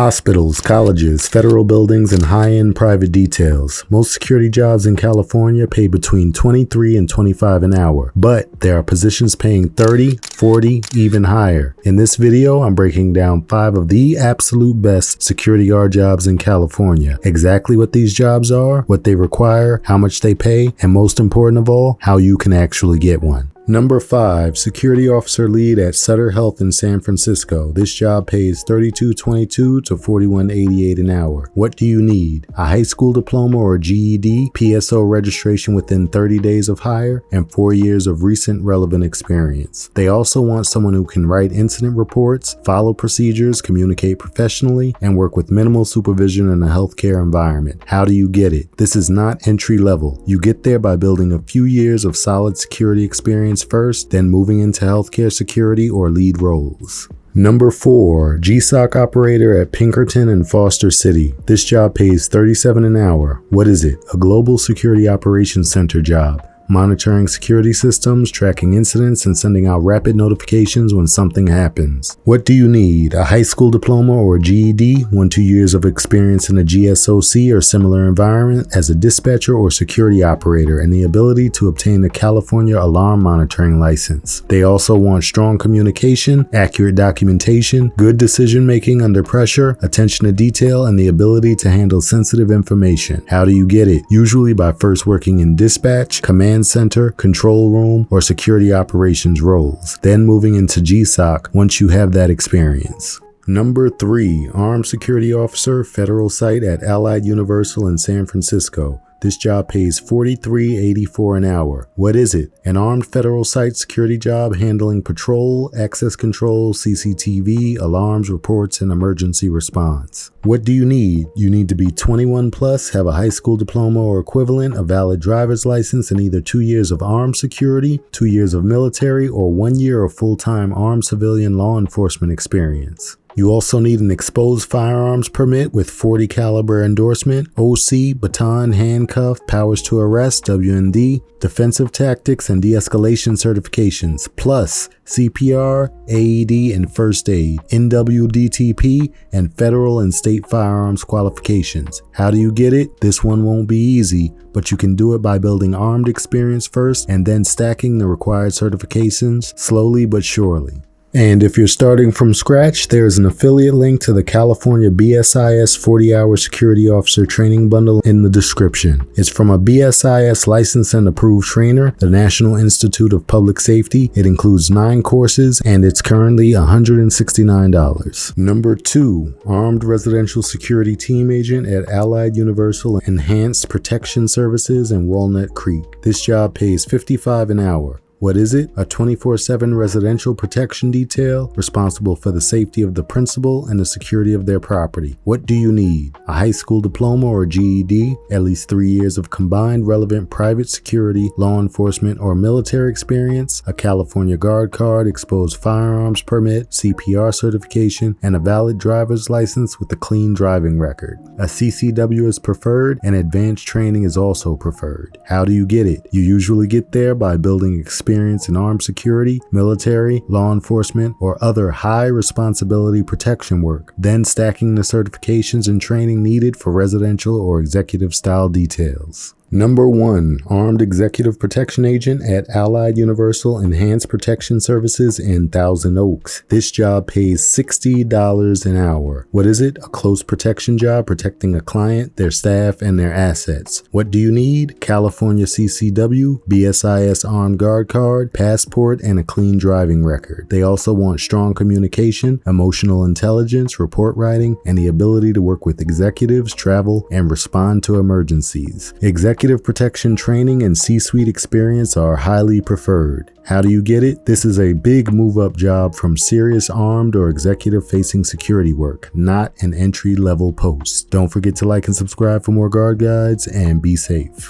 Hospitals, colleges, federal buildings, and high-end private details. Most security jobs in California pay between $23 and $25 an hour, but there are positions paying $30, $40, even higher. In this video, I'm breaking down 5 of the absolute best security guard jobs in California. Exactly what these jobs are, what they require, how much they pay, and most important of all, how you can actually get one. Number 5, Security Officer Lead at Sutter Health in San Francisco. This job pays $32.22 to $41.88 an hour. What do you need? A high school diploma or GED, PSO registration within 30 days of hire, and 4 years of recent relevant experience. They also want someone who can write incident reports, follow procedures, communicate professionally, and work with minimal supervision in a healthcare environment. How do you get it? This is not entry level. You get there by building a few years of solid security experience first, then moving into healthcare security or lead roles. Number 4, GSOC operator at Pinkerton in Foster City. This job pays $37 an hour. What is it? A global security operations center job. Monitoring security systems, tracking incidents, and sending out rapid notifications when something happens. What do you need? A high school diploma or GED, 1-2 years of experience in a GSOC or similar environment as a dispatcher or security operator, and the ability to obtain a California alarm monitoring license. They also want strong communication, accurate documentation, good decision making under pressure, attention to detail, and the ability to handle sensitive information. How do you get it? Usually by first working in dispatch, command center, control room, or security operations roles, then moving into GSOC once you have that experience. Number 3, Armed Security Officer, Federal Site at Allied Universal in San Francisco. This job pays $43.84 an hour. What is it? An armed federal site security job handling patrol, access control, CCTV, alarms, reports, and emergency response. What do you need? You need to be 21 plus, have a high school diploma or equivalent, a valid driver's license, and either 2 years of armed security, 2 years of military, or 1 year of full-time armed civilian law enforcement experience. You also need an exposed firearms permit with .40 caliber endorsement, OC, baton, handcuff, powers to arrest, WND, defensive tactics, and de-escalation certifications, plus CPR, AED, and first aid, NWDTP, and federal and state firearms qualifications. How do you get it? This one won't be easy, but you can do it by building armed experience first and then stacking the required certifications slowly but surely. And if you're starting from scratch, there's an affiliate link to the California BSIS 40-hour security officer training bundle in the description. It's from a BSIS licensed and approved trainer, the National Institute of Public Safety. It includes 9 courses and it's currently $169. Number 2, Armed Residential Security Team Agent at Allied Universal Enhanced Protection Services in Walnut Creek. This job pays $55 an hour. What is it? A 24/7 residential protection detail responsible for the safety of the principal and the security of their property. What do you need? A high school diploma or GED, at least 3 years of combined relevant private security, law enforcement, or military experience, a California Guard card, exposed firearms permit, CPR certification, and a valid driver's license with a clean driving record. A CCW is preferred and advanced training is also preferred. How do you get it? You usually get there by building experience in armed security, military, law enforcement, or other high responsibility protection work, then stacking the certifications and training needed for residential or executive style details. Number 1, Armed Executive Protection Agent at Allied Universal Enhanced Protection Services in Thousand Oaks. This job pays $60 an hour. What is it? A close protection job protecting a client, their staff, and their assets. What do you need? California CCW, BSIS Armed Guard card, passport, and a clean driving record. They also want strong communication, emotional intelligence, report writing, and the ability to work with executives, travel, and respond to emergencies. Executive protection training and C-suite experience are highly preferred. How do you get it? This is a big move-up job from serious armed or executive-facing security work, not an entry-level post. Don't forget to like and subscribe for more guard guides, and be safe.